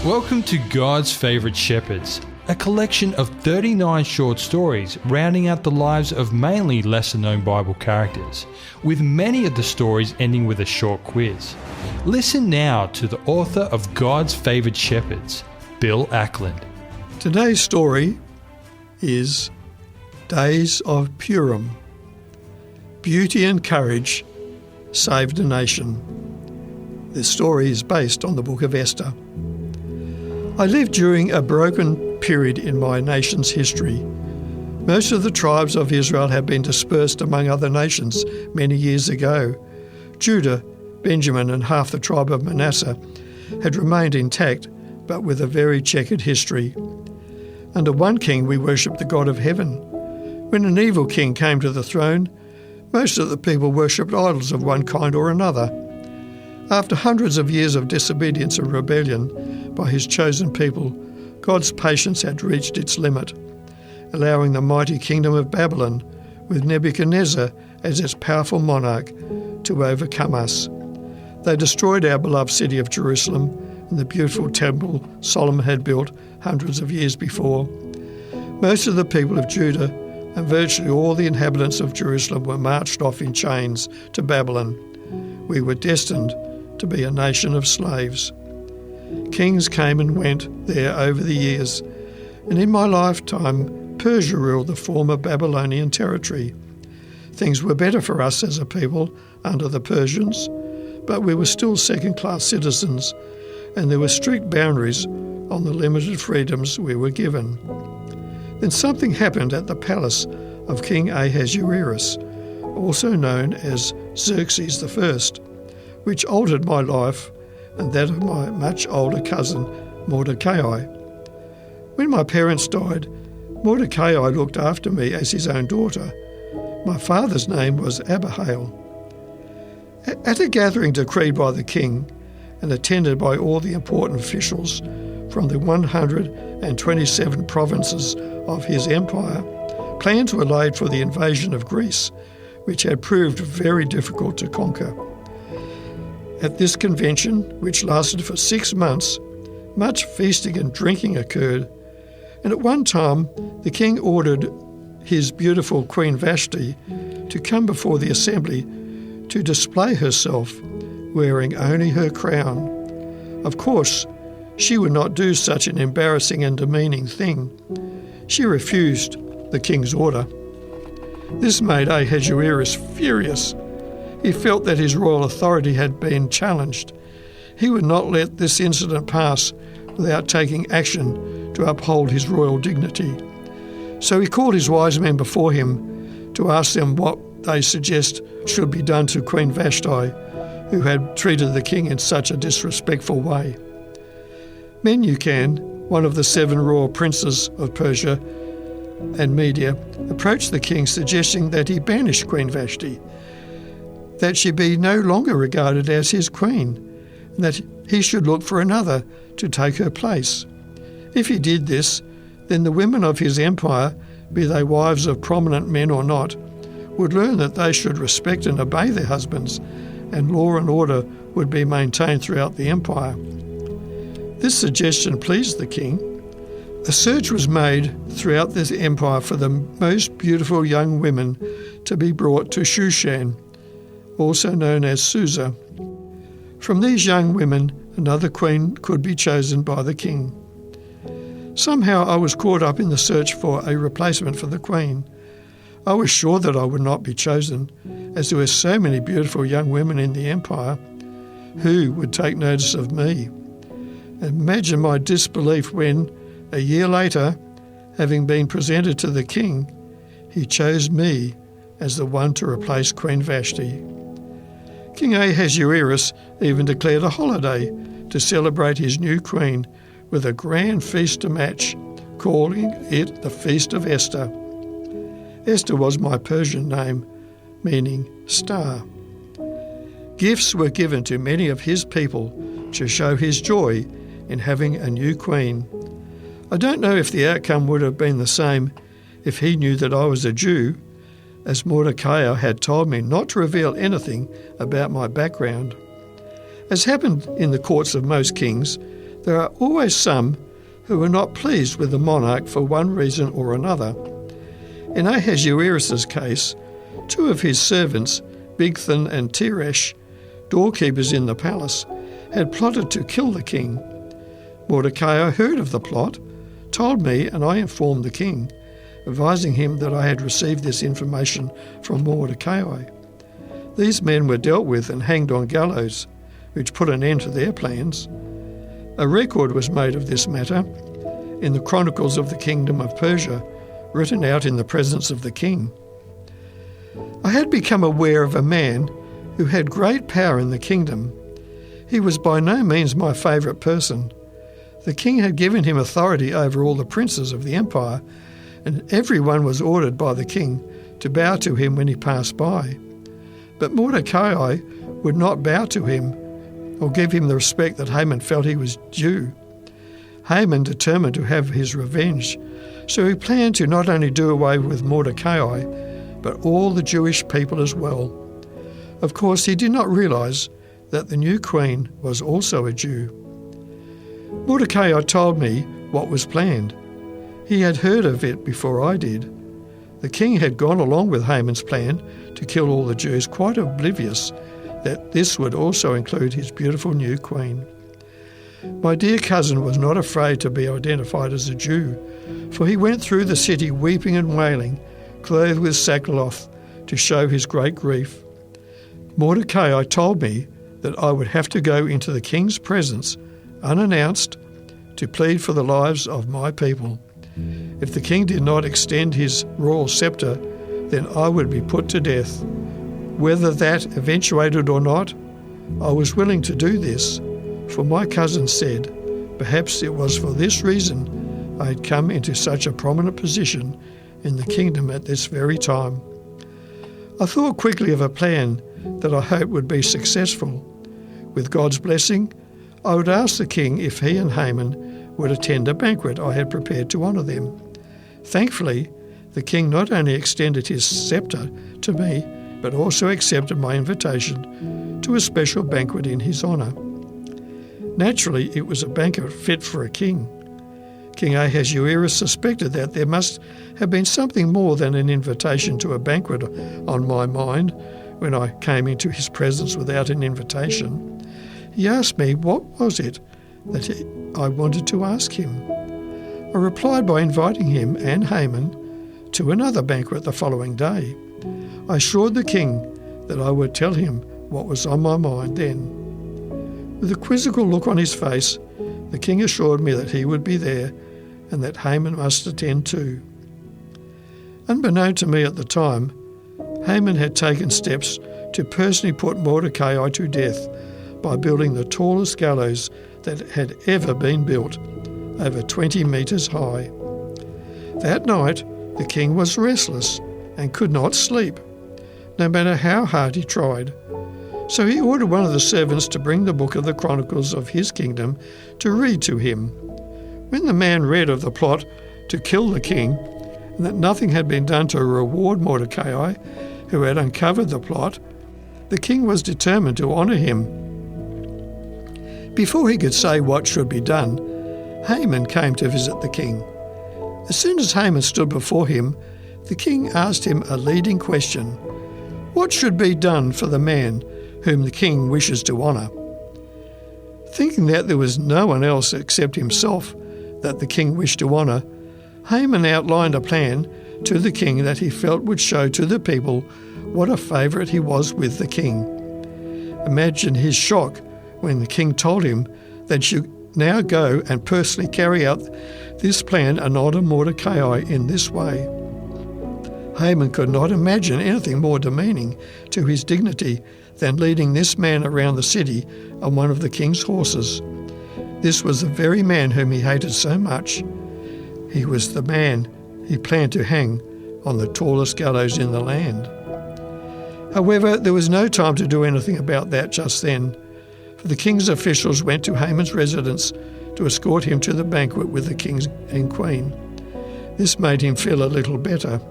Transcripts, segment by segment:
Welcome to God's Favourite Shepherds, a collection of 39 short stories rounding out the lives of mainly lesser-known Bible characters, with many of the stories ending with a short quiz. Listen now to the author of God's Favourite Shepherds, Bill Ackland. Today's story is Days of Purim. Beauty and courage saved a nation. This story is based on the book of Esther. I lived during a broken period in my nation's history. Most of the tribes of Israel had been dispersed among other nations many years ago. Judah, Benjamin and half the tribe of Manasseh had remained intact, but with a very checkered history. Under one king we worshipped the God of heaven. When an evil king came to the throne, most of the people worshipped idols of one kind or another. After hundreds of years of disobedience and rebellion by his chosen people, God's patience had reached its limit, allowing the mighty kingdom of Babylon, with Nebuchadnezzar as its powerful monarch, to overcome us. They destroyed our beloved city of Jerusalem and the beautiful temple Solomon had built hundreds of years before. Most of the people of Judah and virtually all the inhabitants of Jerusalem were marched off in chains to Babylon. We were destined to be a nation of slaves. Kings came and went there over the years, and in my lifetime Persia ruled the former Babylonian territory. Things were better for us as a people under the Persians, but we were still second-class citizens, and there were strict boundaries on the limited freedoms we were given. Then something happened at the palace of King Ahasuerus, also known as Xerxes I, which altered my life and that of my much older cousin Mordecai. When my parents died, Mordecai looked after me as his own daughter. My father's name was Abihail. At a gathering decreed by the king and attended by all the important officials from the 127 provinces of his empire, plans were laid for the invasion of Greece, which had proved very difficult to conquer. At this convention, which lasted for 6 months, much feasting and drinking occurred, and at one time the king ordered his beautiful Queen Vashti to come before the assembly to display herself, wearing only her crown. Of course, she would not do such an embarrassing and demeaning thing. She refused the king's order. This made Ahasuerus furious. He felt that his royal authority had been challenged. He would not let this incident pass without taking action to uphold his royal dignity. So he called his wise men before him to ask them what they suggest should be done to Queen Vashti, who had treated the king in such a disrespectful way. Menucan, one of the 7 royal princes of Persia and Media, approached the king suggesting that he banish Queen Vashti, that she be no longer regarded as his queen, and that he should look for another to take her place. If he did this, then the women of his empire, be they wives of prominent men or not, would learn that they should respect and obey their husbands, and law and order would be maintained throughout the empire. This suggestion pleased the king. A search was made throughout this empire for the most beautiful young women to be brought to Shushan, also known as Susa. From these young women, another queen could be chosen by the king. Somehow I was caught up in the search for a replacement for the queen. I was sure that I would not be chosen, as there were so many beautiful young women in the empire. Who would take notice of me? Imagine my disbelief when, a year later, having been presented to the king, he chose me as the one to replace Queen Vashti. King Ahasuerus even declared a holiday to celebrate his new queen with a grand feast to match, calling it the Feast of Esther. Esther was my Persian name, meaning star. Gifts were given to many of his people to show his joy in having a new queen. I don't know if the outcome would have been the same if he knew that I was a Jew, as Mordecai had told me not to reveal anything about my background. As happened in the courts of most kings, There are always some who are not pleased with the monarch for one reason or another. In Ahasuerus' case, two of his servants, Bigthan and Teresh, doorkeepers in the palace, had plotted to kill the king. Mordecai heard of the plot, told me, and I informed the king, advising him that I had received this information from Mordecai. These men were dealt with and hanged on gallows, which put an end to their plans. A record was made of this matter in the Chronicles of the Kingdom of Persia, written out in the presence of the king. I had become aware of a man who had great power in the kingdom. He was by no means my favourite person. The king had given him authority over all the princes of the empire, and everyone was ordered by the king to bow to him when he passed by. But Mordecai would not bow to him or give him the respect that Haman felt he was due. Haman determined to have his revenge, so he planned to not only do away with Mordecai, but all the Jewish people as well. Of course, he did not realise that the new queen was also a Jew. Mordecai told me what was planned. He had heard of it before I did. The king had gone along with Haman's plan to kill all the Jews, quite oblivious that this would also include his beautiful new queen. My dear cousin was not afraid to be identified as a Jew, for he went through the city weeping and wailing, clothed with sackcloth, to show his great grief. Mordecai told me that I would have to go into the king's presence, unannounced, to plead for the lives of my people. If the king did not extend his royal scepter, then I would be put to death. Whether that eventuated or not, I was willing to do this, for my cousin said perhaps it was for this reason I had come into such a prominent position in the kingdom at this very time. I thought quickly of a plan that I hoped would be successful. With God's blessing, I would ask the king if he and Haman would attend a banquet I had prepared to honour them. Thankfully, the king not only extended his scepter to me, but also accepted my invitation to a special banquet in his honour. Naturally, it was a banquet fit for a king. King Ahasuerus suspected that there must have been something more than an invitation to a banquet on my mind when I came into his presence without an invitation. He asked me what was it that I wanted to ask him. I replied by inviting him and Haman to another banquet the following day. I assured the king that I would tell him what was on my mind then. With a quizzical look on his face, the king assured me that he would be there and that Haman must attend too. Unbeknown to me at the time, Haman had taken steps to personally put Mordecai to death by building the tallest gallows that had ever been built, over 20 metres high. That night, the king was restless and could not sleep, no matter how hard he tried. So he ordered one of the servants to bring the book of the Chronicles of his kingdom to read to him. When the man read of the plot to kill the king, and that nothing had been done to reward Mordecai, who had uncovered the plot, the king was determined to honour him. Before he could say what should be done, Haman came to visit the king. As soon as Haman stood before him, the king asked him a leading question: "What should be done for the man whom the king wishes to honour?" Thinking that there was no one else except himself that the king wished to honour, Haman outlined a plan to the king that he felt would show to the people what a favourite he was with the king. Imagine his shock when the king told him that he should now go and personally carry out this plan and honour Mordecai in this way. Haman could not imagine anything more demeaning to his dignity than leading this man around the city on one of the king's horses. This was the very man whom he hated so much. He was the man he planned to hang on the tallest gallows in the land. However, there was no time to do anything about that just then, for the king's officials went to Haman's residence to escort him to the banquet with the king and queen. This made him feel a little better.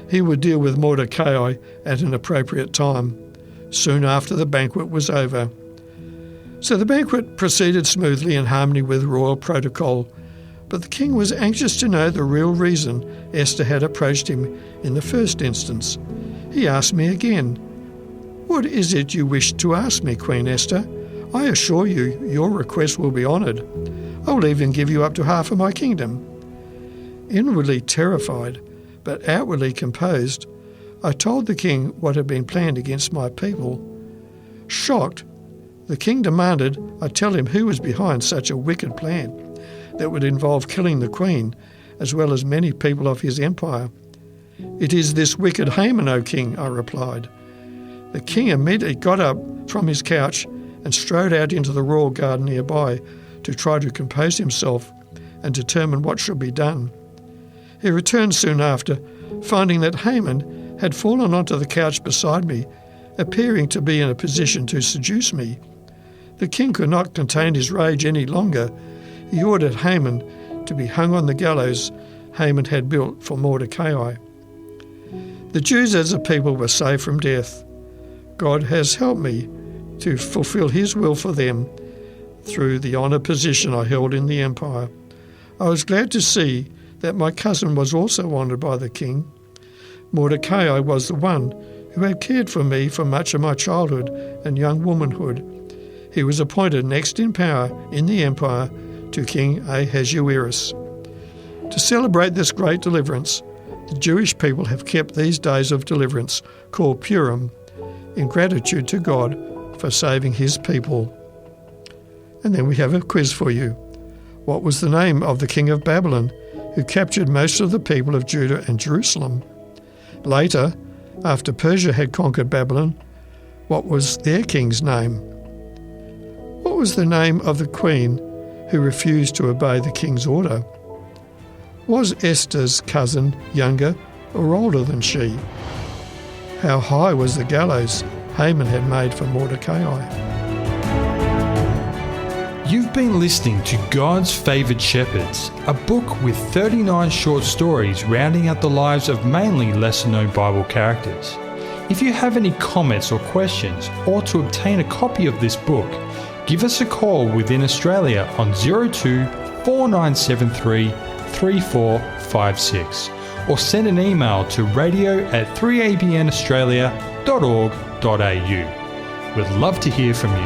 He would deal with Mordecai at an appropriate time, soon after the banquet was over. So the banquet proceeded smoothly in harmony with royal protocol, but the king was anxious to know the real reason Esther had approached him in the first instance. He asked me again, "What is it you wish to ask me, Queen Esther? I assure you your request will be honoured. I will even give you up to half of my kingdom." Inwardly terrified, but outwardly composed, I told the king what had been planned against my people. Shocked, the king demanded I tell him who was behind such a wicked plan that would involve killing the queen, as well as many people of his empire. "It is this wicked Haman, O king," I replied. The king immediately got up from his couch and strode out into the royal garden nearby to try to compose himself and determine what should be done. He returned soon after, finding that Haman had fallen onto the couch beside me, appearing to be in a position to seduce me. The king could not contain his rage any longer. He ordered Haman to be hung on the gallows Haman had built for Mordecai. The Jews as a people were saved from death. God has helped me to fulfill his will for them through the honoured position I held in the empire. I was glad to see that my cousin was also honoured by the king. Mordecai was the one who had cared for me for much of my childhood and young womanhood. He was appointed next in power in the empire to King Ahasuerus. To celebrate this great deliverance, the Jewish people have kept these days of deliverance, called Purim, in gratitude to God for saving his people. And then we have a quiz for you. What was the name of the king of Babylon who captured most of the people of Judah and Jerusalem? Later, after Persia had conquered Babylon, what was their king's name? What was the name of the queen who refused to obey the king's order? Was Esther's cousin younger or older than she? How high was the gallows Haman had made for Mordecai? You've been listening to God's Favoured Shepherds, a book with 39 short stories rounding out the lives of mainly lesser-known Bible characters. If you have any comments or questions, or to obtain a copy of this book, give us a call within Australia on 02 4973 3456 or send an email to radio@3abnaustralia.org.au. We'd love to hear from you.